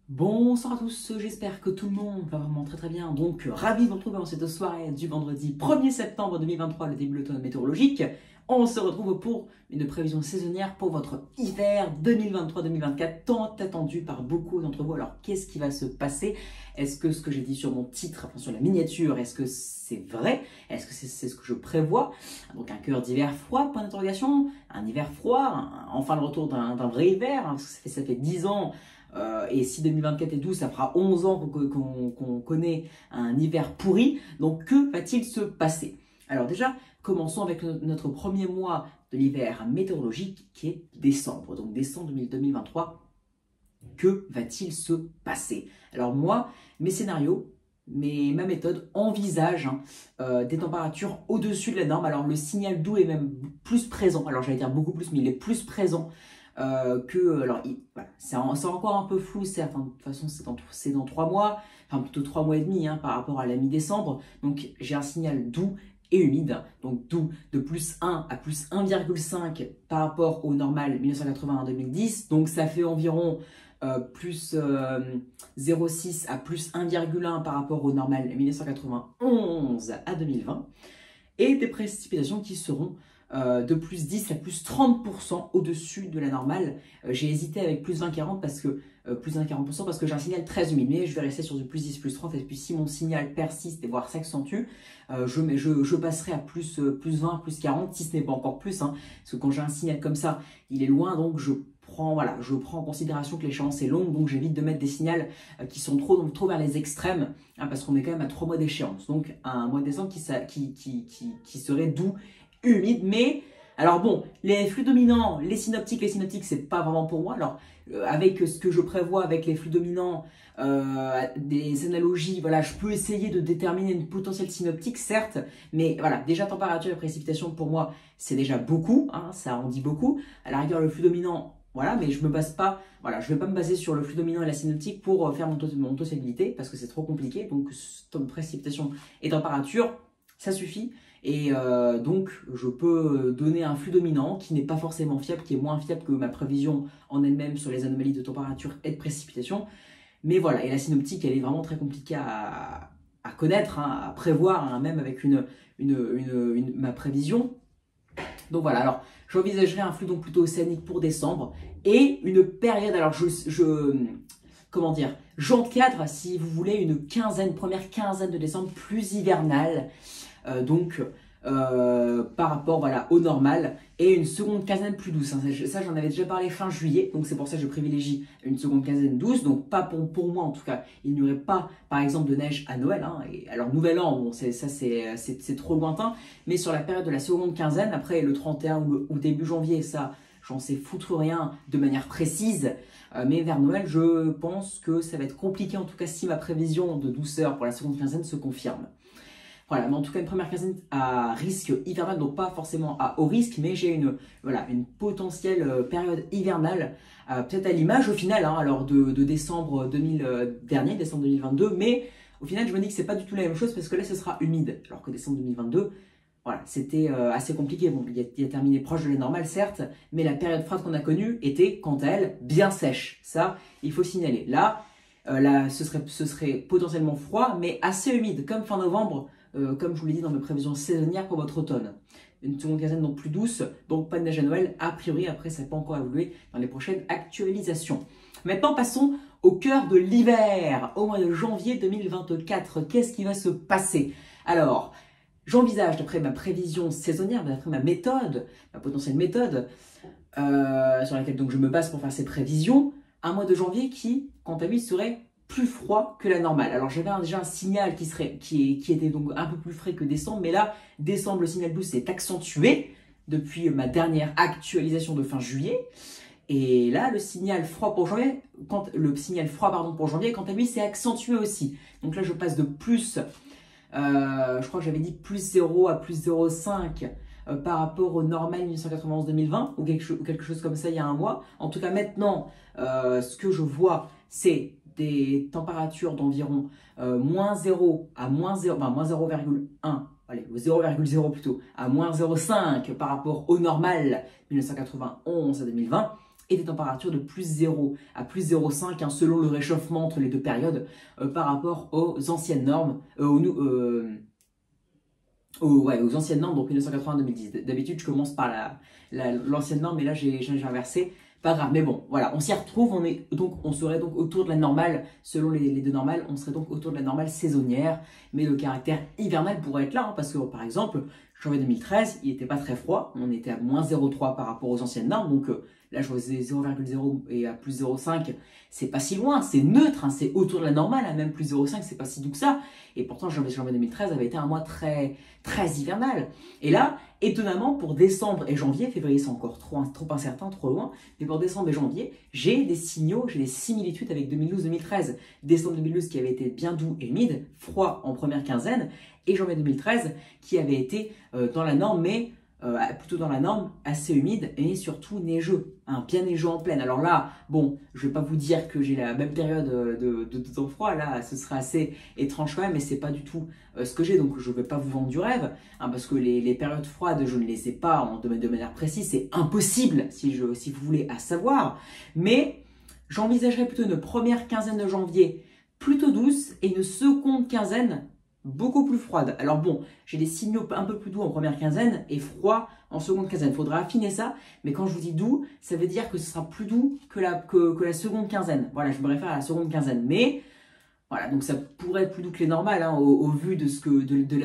Bonsoir à tous, j'espère que tout le monde va vraiment très bien. Donc, ravi de vous retrouver en cette soirée du vendredi 1er septembre 2023, le début de l'automne météorologique. On se retrouve pour une prévision saisonnière pour votre hiver 2023-2024, tant attendu par beaucoup d'entre vous. Alors, qu'est-ce qui va se passer? Est-ce que ce que j'ai dit sur mon titre, enfin sur la miniature, est-ce que c'est vrai? Est-ce que c'est ce que je prévois? Donc, un cœur d'hiver froid, point d'interrogation. Un hiver froid, enfin le retour d'un vrai hiver, hein, parce que ça fait 10 ans. Et si 2024 est doux, ça fera 11 ans qu'on connaît un hiver pourri. Donc, que va-t-il se passer? Alors déjà, commençons avec notre premier mois de l'hiver météorologique qui est décembre. Donc, décembre 2023, que va-t-il se passer? Alors moi, mes scénarios, ma méthode envisage des températures au-dessus de la norme. Alors, le signal doux est même plus présent. Alors, j'allais dire beaucoup plus, mais il est plus présent alors, voilà, c'est encore un peu flou, certes, hein, de toute façon, c'est dans 3 mois, enfin plutôt 3 mois et demi par rapport à la mi-décembre. Donc, j'ai un signal doux et humide, donc doux de plus 1 à plus 1,5 par rapport au normal 1981-2010. Donc, ça fait environ plus 0,6 à plus 1,1 par rapport au normal 1991 à 2020. Et des précipitations qui seront de plus 10 à plus 30% au-dessus de la normale. J'ai hésité avec plus 20-40 parce que plus 20-40% parce que j'ai un signal très humide, mais je vais rester sur du plus 10, plus 30, et puis si mon signal persiste et voire s'accentue, je passerai à plus 20, plus 40, si ce n'est pas encore plus, hein, parce que quand j'ai un signal comme ça, il est loin, donc je prends en considération que l'échéance est longue, donc j'évite de mettre des signaux qui sont trop vers les extrêmes, hein, parce qu'on est quand même à 3 mois d'échéance, donc un mois de décembre qui serait doux, humide, mais alors bon, les flux dominants, les synoptiques, c'est pas vraiment pour moi. Alors avec ce que je prévois avec les flux dominants, des analogies, voilà, je peux essayer de déterminer une potentielle synoptique, certes, mais voilà, déjà température et précipitation pour moi, c'est déjà beaucoup, hein, ça en dit beaucoup. À la rigueur, le flux dominant, voilà, mais je me base pas, voilà, je vais pas me baser sur le flux dominant et la synoptique pour faire mon taux de fiabilité parce que c'est trop compliqué. Donc précipitation et température, ça suffit. Et donc, je peux donner un flux dominant qui n'est pas forcément fiable, qui est moins fiable que ma prévision en elle-même sur les anomalies de température et de précipitation. Mais voilà, et la synoptique, elle est vraiment très compliquée à connaître, hein, à prévoir, hein, même avec ma prévision. Donc voilà, alors j'envisagerais un flux donc plutôt océanique pour décembre et une période, alors comment dire, j'encadre, si vous voulez, première quinzaine de décembre plus hivernale. Par rapport voilà, au normal, et une seconde quinzaine plus douce. Hein. Ça, j'en avais déjà parlé fin juillet, donc c'est pour ça que je privilégie une seconde quinzaine douce. Donc pas pour moi en tout cas, il n'y aurait pas par exemple de neige à Noël. Hein. Et alors Nouvel An, bon, c'est trop lointain, mais sur la période de la seconde quinzaine, après le 31 ou début janvier, ça j'en sais foutre rien de manière précise. Mais vers Noël, je pense que ça va être compliqué, en tout cas si ma prévision de douceur pour la seconde quinzaine se confirme. Voilà, mais en tout cas une première quinzaine à risque hivernal, donc pas forcément à haut risque, mais j'ai une potentielle période hivernale, peut-être à l'image au final, hein, alors de décembre décembre 2022, mais au final je me dis que c'est pas du tout la même chose parce que là ce sera humide, alors que décembre 2022, voilà, c'était assez compliqué. Bon, il a terminé proche de la normale certes, mais la période froide qu'on a connue était quant à elle bien sèche, ça il faut signaler. Là, ce serait potentiellement froid, mais assez humide, comme fin novembre. Comme je vous l'ai dit dans mes prévisions saisonnières pour votre automne. Une seconde quinzaine donc plus douce, donc pas de neige à Noël, a priori, après ça peut encore évoluer dans les prochaines actualisations. Maintenant passons au cœur de l'hiver, au mois de janvier 2024. Qu'est-ce qui va se passer? Alors, j'envisage, d'après ma prévision saisonnière, d'après ma méthode, ma potentielle méthode, sur laquelle donc je me base pour faire ces prévisions, un mois de janvier qui, quant à lui, serait plus froid que la normale. Alors j'avais déjà un signal qui était donc un peu plus frais que décembre, mais là, décembre, le signal doux s'est accentué depuis ma dernière actualisation de fin juillet. Et là, le signal froid pour janvier, quant à lui, s'est accentué aussi. Donc là, je passe de plus, je crois que j'avais dit plus 0 à plus 0,5 par rapport au normal 1991-2020 ou quelque chose comme ça il y a un mois. En tout cas, maintenant, ce que je vois, c'est des températures d'environ moins 0 à moins 0, enfin, moins 0,1, allez, 0,0 plutôt, à moins 0,5 par rapport au normal 1991 à 2020. et des températures de plus 0 à plus 0,5 hein, selon le réchauffement entre les deux périodes par rapport aux anciennes normes, aux anciennes normes, donc 1980-2010. D'habitude, je commence par l'ancienne norme, mais là, j'ai inversé. Pas grave, mais bon, voilà, on s'y retrouve, on serait donc autour de la normale, selon les deux normales, on serait donc autour de la normale saisonnière, mais le caractère hivernal pourrait être là, hein, parce que par exemple, janvier 2013, il n'était pas très froid, on était à moins 0,3 par rapport aux anciennes normes, donc là je faisais 0,0 et à plus 0,5, c'est pas si loin, c'est neutre, hein, c'est autour de la normale, hein, même plus 0,5, c'est pas si doux que ça, et pourtant janvier 2013 avait été un mois très hivernal, et là, étonnamment, pour décembre et janvier, février c'est encore trop incertain, trop loin, mais pour décembre et janvier, j'ai des similitudes avec 2012-2013. Décembre 2012 qui avait été bien doux et humide, froid en première quinzaine, et janvier 2013 qui avait été dans la norme, mais plutôt dans la norme, assez humide et surtout neigeux, hein, bien neigeux en pleine. Alors là, bon, je vais pas vous dire que j'ai la même période de temps froid, là, ce serait assez étrange quand même, mais c'est pas du tout ce que j'ai, donc je vais pas vous vendre du rêve, hein, parce que les périodes froides, je ne les ai pas de manière précise, c'est impossible si vous voulez à savoir, mais j'envisagerais plutôt une première quinzaine de janvier plutôt douce et une seconde quinzaine beaucoup plus froide. Alors bon, j'ai des signaux un peu plus doux en première quinzaine et froid en seconde quinzaine. Il faudra affiner ça, mais quand je vous dis doux, ça veut dire que ce sera plus doux que la seconde quinzaine. Voilà, je me réfère à la seconde quinzaine. Mais voilà, donc ça pourrait être plus doux que les normales, hein, au vu de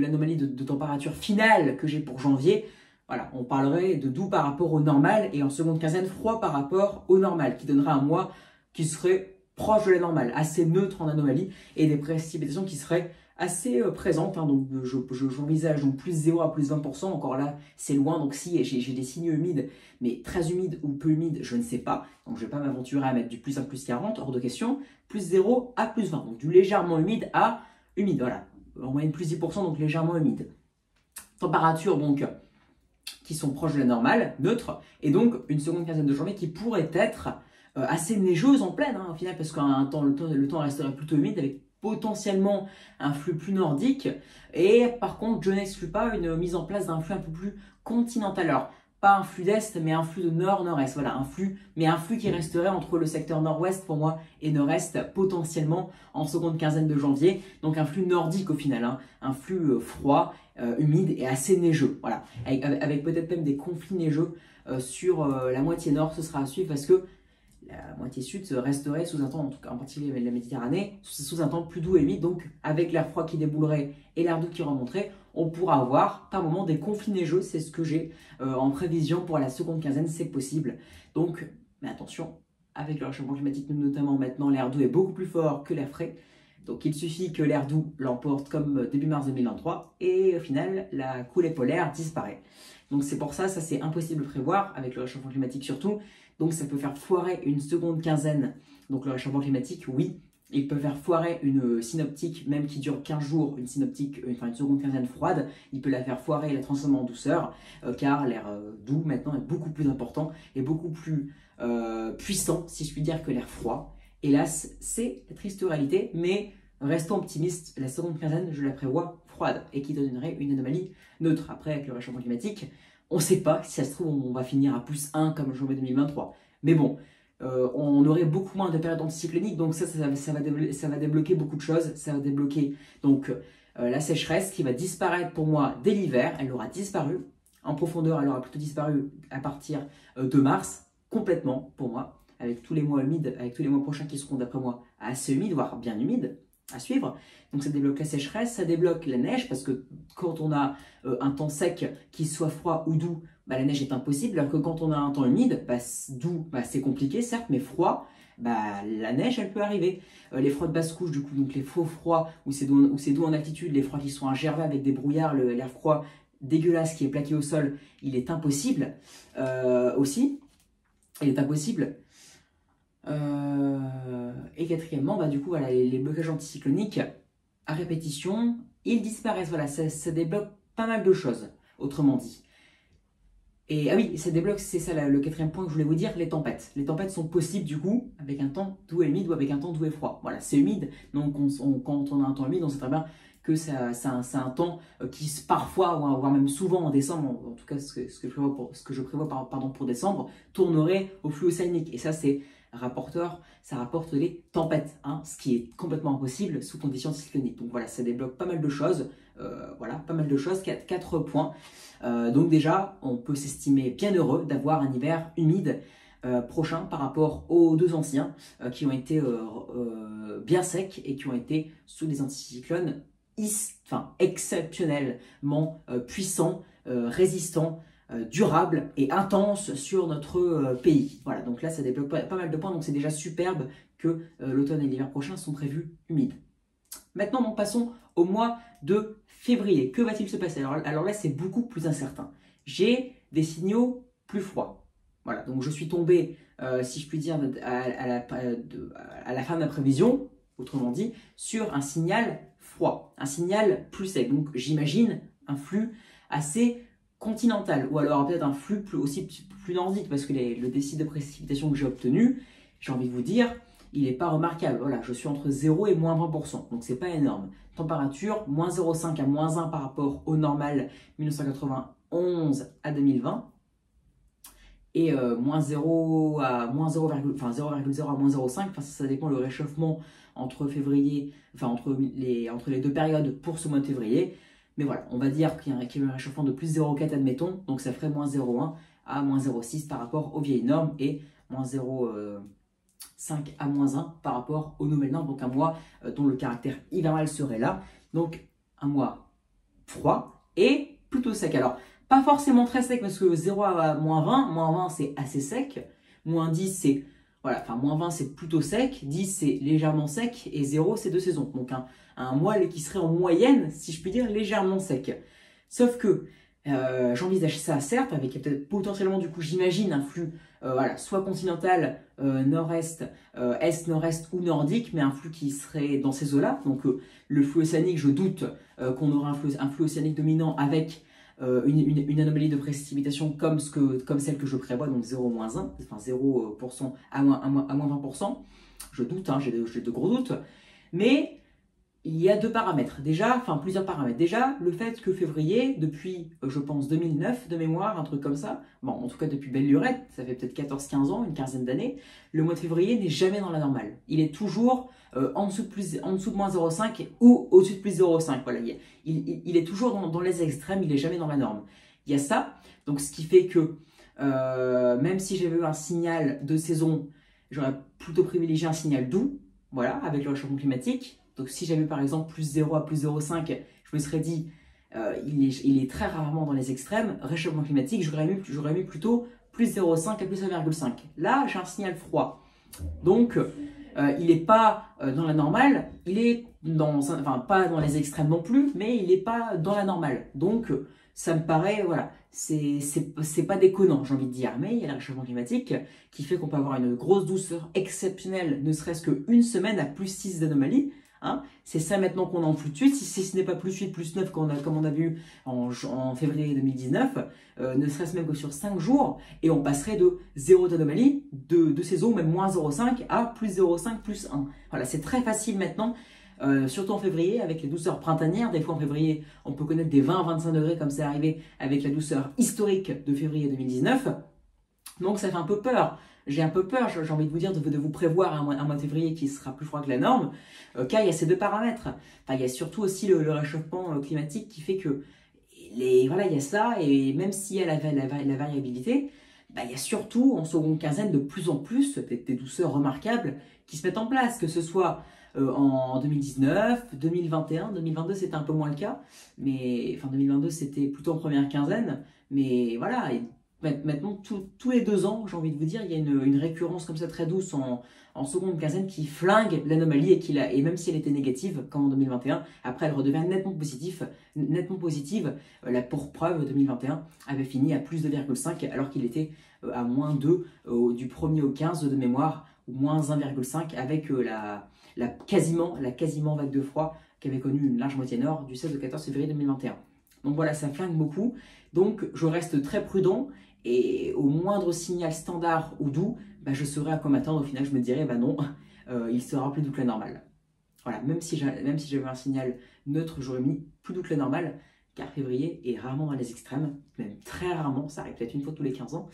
l'anomalie de température finale que j'ai pour janvier. Voilà, on parlerait de doux par rapport au normal et en seconde quinzaine, froid par rapport au normal, qui donnerait un mois qui serait proche de la normale, assez neutre en anomalie, et des précipitations qui seraient assez présentes, hein, donc j'envisage donc plus 0 à plus 20%, encore là c'est loin, donc si j'ai des signaux humides, mais très humides ou peu humides, je ne sais pas, donc je ne vais pas m'aventurer à mettre du plus 1 plus 40, hors de question, plus 0 à plus 20, donc du légèrement humide à humide, voilà, en moyenne plus 10%, donc légèrement humide. Température donc qui sont proches de la normale, neutre, et donc une seconde quinzaine de janvier qui pourrait être assez neigeuse en pleine, hein, au final, parce le temps resterait plutôt humide avec potentiellement un flux plus nordique. Et par contre, je n'exclus pas une mise en place d'un flux un peu plus continental. Alors, pas un flux d'est, mais un flux de nord-nord-est. Voilà, un flux qui resterait entre le secteur nord-ouest pour moi et nord-est potentiellement en seconde quinzaine de janvier. Donc un flux nordique au final, hein, un flux froid, humide et assez neigeux. Voilà, avec peut-être même des conflits neigeux sur la moitié nord, ce sera à suivre parce que la moitié sud resterait sous un temps, en tout cas en particulier avec la Méditerranée, sous un temps plus doux et humide. Donc avec l'air froid qui déboulerait et l'air doux qui remonterait, on pourra avoir par moment des conflits neigeux. C'est ce que j'ai en prévision pour la seconde quinzaine, c'est possible. Donc, mais attention, avec le réchauffement climatique, notamment maintenant, l'air doux est beaucoup plus fort que l'air frais. Donc il suffit que l'air doux l'emporte comme début mars 2023 et au final, la coulée polaire disparaît. Donc c'est pour ça c'est impossible de prévoir avec le réchauffement climatique surtout. Donc ça peut faire foirer une seconde quinzaine. Donc le réchauffement climatique, oui, il peut faire foirer une synoptique, même qui dure 15 jours, une seconde quinzaine froide, il peut la faire foirer et la transformer en douceur, car l'air doux maintenant est beaucoup plus important et beaucoup plus puissant, si je puis dire, que l'air froid. Hélas, c'est la triste réalité, mais restons optimistes, la seconde quinzaine, je la prévois froide et qui donnerait une anomalie neutre. Après, avec le réchauffement climatique, on ne sait pas, si ça se trouve, on va finir à plus 1 comme janvier 2023. Mais bon, on aurait beaucoup moins de périodes anticycloniques, donc ça va débloquer beaucoup de choses. Ça va débloquer donc la sécheresse qui va disparaître pour moi dès l'hiver. Elle aura disparu en profondeur, elle aura plutôt disparu à partir de mars, complètement pour moi, avec tous les mois humides, avec tous les mois prochains qui seront d'après moi assez humides, voire bien humides à suivre. Donc ça débloque la sécheresse, ça débloque la neige, parce que quand on a un temps sec, qui soit froid ou doux, bah, la neige est impossible, alors que quand on a un temps humide, doux, c'est compliqué certes, mais froid, la neige elle peut arriver. Les froids de basse couche, du coup, donc les faux froids, où c'est doux en altitude, les froids qui sont à Gervais avec des brouillards, l'air froid dégueulasse qui est plaqué au sol, il est impossible aussi, il est impossible. Et quatrièmement, du coup, voilà, les blocages anticycloniques à répétition, ils disparaissent. Voilà, ça débloque pas mal de choses, autrement dit. Et ah oui, ça débloque, c'est ça le quatrième point que je voulais vous dire, les tempêtes. Les tempêtes sont possibles du coup avec un temps doux et humide ou avec un temps doux et froid. Voilà, c'est humide, donc quand on a un temps humide, on sait très bien que c'est un temps qui parfois, voire même souvent en décembre, en tout cas ce que je prévois pour décembre, tournerait au flux océanique. Et ça, ça rapporte les tempêtes, hein, ce qui est complètement impossible sous conditions cycloniques. Donc voilà, ça débloque pas mal de choses. Voilà, pas mal de choses, 4 points. Donc déjà, on peut s'estimer bien heureux d'avoir un hiver humide prochain par rapport aux 2 anciens qui ont été bien secs et qui ont été sous des anticyclones exceptionnellement puissants, résistants, durables et intenses sur notre pays. Voilà, donc là ça débloque pas mal de points, donc c'est déjà superbe que l'automne et l'hiver prochains sont prévus humides. Maintenant, donc, passons au mois de février. Que va-t-il se passer? Alors là, c'est beaucoup plus incertain. J'ai des signaux plus froids. Voilà, donc je suis tombé, si je puis dire, à la fin de ma prévision, autrement dit, sur un signal froid, un signal plus sec. Donc j'imagine un flux assez continental, ou alors peut-être un flux plus nordique, parce que le décile de précipitation que j'ai obtenu, j'ai envie de vous dire, il n'est pas remarquable. Voilà, je suis entre 0 et moins 20%, donc c'est pas énorme. Température, moins 0,5 à moins 1 par rapport au normal 1991 à 2020. Et moins 0 à moins 0,0 à moins 0,5, enfin, ça dépend le réchauffement entre février, enfin entre les 2 périodes pour ce mois de février. Mais voilà, on va dire qu'il y a un réchauffement de plus 0,4 admettons, donc ça ferait moins 0,1 à moins 0,6 par rapport aux vieilles normes et moins 0,5 à moins 1 par rapport aux nouvelles normes, donc un mois dont le caractère hivernal serait là, donc un mois froid et plutôt sec. Alors, pas forcément très sec parce que 0 à moins 20 c'est assez sec, moins 10 c'est, voilà, enfin moins 20 c'est plutôt sec, 10 c'est légèrement sec et 0 c'est 2 saisons. Donc un mois qui serait en moyenne, si je puis dire, légèrement sec. Sauf que j'envisage ça certes, avec peut-être potentiellement du coup j'imagine un flux voilà, soit continental, nord-est, est, nord-est ou nordique, mais un flux qui serait dans ces eaux-là. Donc le flux océanique, je doute qu'on aura un flux océanique dominant avec une anomalie de précipitation comme celle que je prévois, donc 0-1, enfin 0% à moins 20%. Je doute, hein, j'ai de gros doutes. Mais il y a 2 paramètres, déjà, enfin plusieurs paramètres. Déjà, le fait que février, depuis, je pense, 2009 de mémoire, un truc comme ça, bon, en tout cas depuis belle lurette, ça fait peut-être 14-15 ans, une quinzaine d'années, le mois de février n'est jamais dans la normale. Il est toujours en dessous de moins 0,5 ou au-dessus de plus 0,5. Voilà, il est toujours dans les extrêmes, il n'est jamais dans la norme. Il y a ça, donc ce qui fait que même si j'avais eu un signal de saison, j'aurais plutôt privilégié un signal doux, voilà, avec le réchauffement climatique. Donc si j'avais par exemple plus 0 à plus 0,5, je me serais dit il est très rarement dans les extrêmes, réchauffement climatique, j'aurais mis plutôt plus 0,5 à plus 1,5. Là, j'ai un signal froid. Donc il n'est pas dans la normale, il est enfin pas dans les extrêmes non plus, mais il n'est pas dans la normale. Donc ça me paraît, voilà, c'est pas déconnant, j'ai envie de dire. Mais il y a le réchauffement climatique qui fait qu'on peut avoir une grosse douceur exceptionnelle, ne serait-ce qu'une semaine à plus 6 d'anomalies. Hein, c'est ça maintenant qu'on a en flux de suite, si ce n'est pas plus 8, plus 9 comme on a vu en février 2019, ne serait-ce même que sur 5 jours, et on passerait de 0 d'anomalie, de saison, même moins 0,5 à plus 0,5, plus 1. Voilà, c'est très facile maintenant, surtout en février, avec les douceurs printanières. Des fois en février, on peut connaître des 20-25 degrés comme c'est arrivé avec la douceur historique de février 2019. Donc ça fait un peu peur. J'ai un peu peur, j'ai envie de vous dire, de vous prévoir un mois de février qui sera plus froid que la norme, car il y a ces 2 paramètres. Enfin, il y a surtout aussi le réchauffement climatique qui fait que, voilà, il y a ça, et même s'il y a la variabilité, bah, il y a surtout en seconde quinzaine de plus en plus des douceurs remarquables qui se mettent en place, que ce soit en 2019, 2021, 2022 c'était un peu moins le cas, mais enfin 2022 c'était plutôt en première quinzaine, mais voilà. Maintenant, tous les 2 ans, j'ai envie de vous dire, il y a une récurrence comme ça très douce en seconde quinzaine qui flingue l'anomalie et même si elle était négative, comme en 2021, après elle redevient nettement positive. Pour preuve, 2021 avait fini à plus 2,5 alors qu'il était à moins 2 du 1er au 15 de mémoire, ou moins 1,5 avec la quasiment vague de froid qu'avait connue une large moitié nord du 16 au 14 février 2021. Donc voilà, ça flingue beaucoup. Donc je reste très prudent et au moindre signal standard ou doux, bah, je saurai à quoi m'attendre. Au final, je me dirai, bah non, il sera plus doux que la normale. Voilà, même si j'avais un signal neutre, j'aurais mis plus doux que la normale, car février est rarement dans les extrêmes, même très rarement, ça arrive peut-être une fois tous les 15 ans.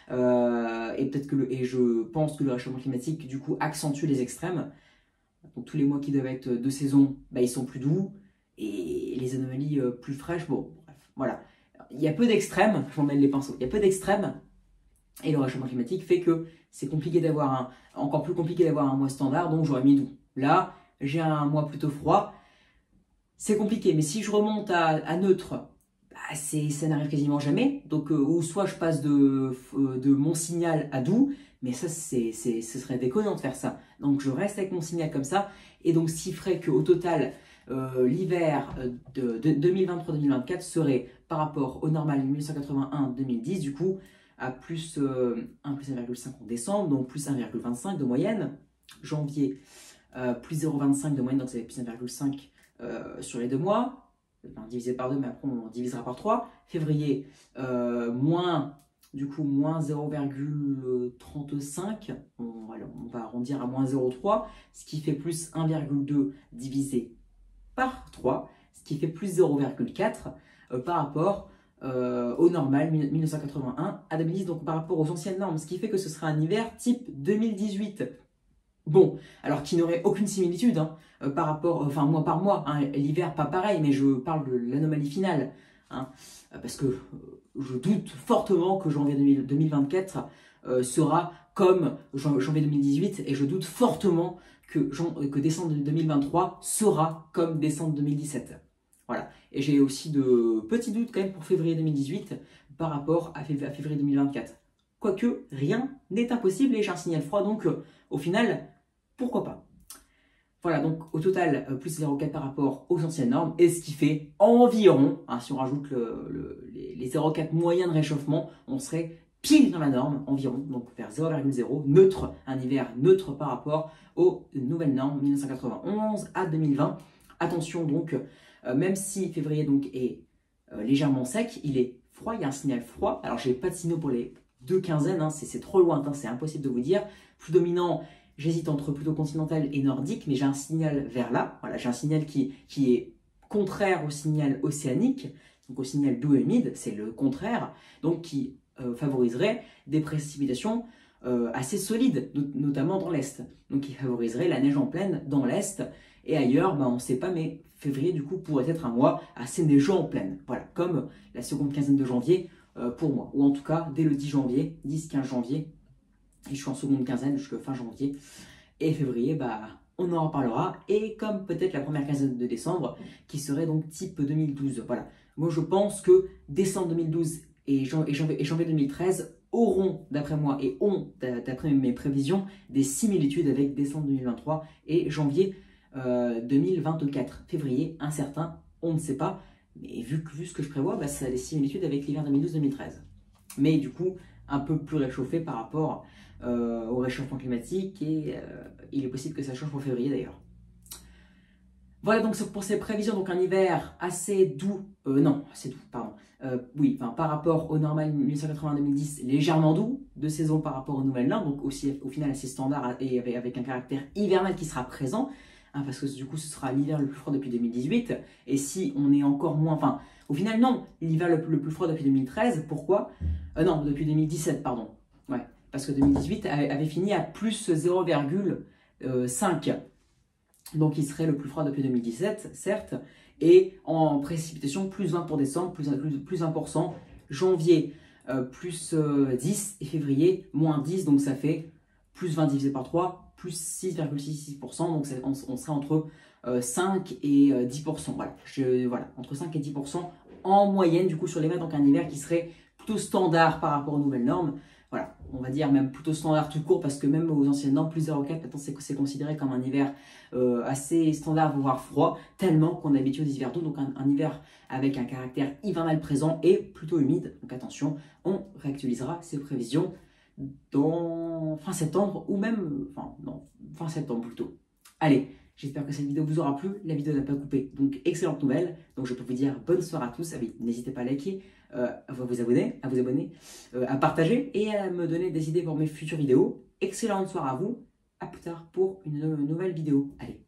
Et je pense que le réchauffement climatique, du coup, accentue les extrêmes. Donc tous les mois qui doivent être de saison, bah, ils sont plus doux, et les anomalies plus fraîches, bon, bref, voilà. Il y a peu d'extrêmes, je m'en mêle les pinceaux, il y a peu d'extrêmes, et le réchauffement climatique fait que c'est compliqué d'avoir encore plus compliqué d'avoir un mois standard, donc j'aurais mis doux. Là, j'ai un mois plutôt froid, c'est compliqué, mais si je remonte à neutre, bah, ça n'arrive quasiment jamais. Donc, ou soit je passe de mon signal à doux, mais ça, ce serait déconnant de faire ça. Donc, je reste avec mon signal comme ça, et donc, ce qui ferait qu'au total, l'hiver de 2023-2024 serait par rapport au normal 1981-2010, du coup, à plus 1,5 en décembre, donc plus 1,25 de moyenne. Janvier, plus 0,25 de moyenne, donc c'est plus 1,5 sur les 2 mois. Enfin, divisé par 2, mais après on divisera par 3. Février, moins 0,35. On va arrondir à moins 0,3, ce qui fait plus 1,2 divisé par 3, ce qui fait plus 0,4 par rapport au normal 1981 à 2010, donc par rapport aux anciennes normes, ce qui fait que ce sera un hiver type 2018. Bon, alors qui n'aurait aucune similitude hein, par rapport, enfin mois par mois, hein, l'hiver pas pareil, mais je parle de l'anomalie finale, hein, parce que je doute fortement que janvier 2024 sera comme janvier 2018, et je doute fortement que décembre 2023 sera comme décembre 2017. Voilà, et j'ai aussi de petits doutes quand même pour février 2018 par rapport à février 2024. Quoique, rien n'est impossible et j'ai un signal froid, donc au final, pourquoi pas. Voilà, donc au total, plus 0,4 par rapport aux anciennes normes, et ce qui fait environ, hein, si on rajoute les 0,4 moyens de réchauffement, on serait pile dans la norme, environ, donc vers 0,0, neutre, un hiver neutre par rapport aux nouvelles normes 1991 à 2020. Attention donc, même si février donc est légèrement sec, il est froid, il y a un signal froid. Alors j'ai pas de signaux pour les 2 quinzaines, hein, c'est trop lointain, c'est impossible de vous dire. Plus dominant, j'hésite entre plutôt continental et nordique, mais j'ai un signal vers là. Voilà, j'ai un signal qui est contraire au signal océanique, donc au signal doux et humide, c'est le contraire, donc qui favoriserait des précipitations assez solides, notamment dans l'Est. Donc qui favoriserait la neige en pleine dans l'Est, et ailleurs, on ne sait pas, mais février du coup pourrait être un mois assez neigeant en pleine. Voilà, comme la seconde quinzaine de janvier pour moi, ou en tout cas dès le 10 janvier, 10-15 janvier, et je suis en seconde quinzaine jusqu'à fin janvier, et février, on en reparlera, et comme peut-être la première quinzaine de décembre, qui serait donc type 2012. Voilà, moi je pense que décembre 2012 et janvier 2013 auront, d'après moi, et ont, d'après mes prévisions, des similitudes avec décembre 2023 et janvier 2024. Février, incertain, on ne sait pas, mais vu ce que je prévois, ça a des similitudes avec l'hiver 2012-2013. Mais du coup, un peu plus réchauffé par rapport au réchauffement climatique, et il est possible que ça change pour février d'ailleurs. Voilà donc pour ces prévisions, donc un hiver assez doux, assez doux, pardon, par rapport au normal 1980-2010, légèrement doux, de saison par rapport aux nouvelles normes, donc aussi au final assez standard et avec un caractère hivernal qui sera présent, hein, parce que du coup ce sera l'hiver le plus froid depuis 2018, et si on est encore moins, au final non, l'hiver le plus froid depuis 2013, pourquoi non, depuis 2017, pardon, ouais, parce que 2018 avait fini à plus 0,5. Donc il serait le plus froid depuis 2017, certes, et en précipitation, plus 20 pour décembre, plus 1%, janvier, plus 10, et février, moins 10, donc ça fait plus 20 divisé par 3, plus 6,66%, donc on serait entre 5 et 10%, voilà, entre 5 et 10% en moyenne, du coup, sur l'hiver, donc un hiver qui serait plutôt standard par rapport aux nouvelles normes. Voilà, on va dire même plutôt standard tout court, parce que même aux anciennes normes, plus 0,4, maintenant c'est considéré comme un hiver assez standard, voire froid, tellement qu'on est habitué aux hivers doux, donc un hiver avec un caractère hivernal présent et plutôt humide. Donc attention, on réactualisera ces prévisions dans fin septembre, ou même, fin septembre plutôt. Allez, j'espère que cette vidéo vous aura plu, la vidéo n'a pas coupé, donc excellente nouvelle. Donc je peux vous dire bonne soirée à tous. Ah oui, n'hésitez pas à liker, à vous abonner, à partager et à me donner des idées pour mes futures vidéos. Excellente soirée à vous, à plus tard pour une nouvelle vidéo. Allez.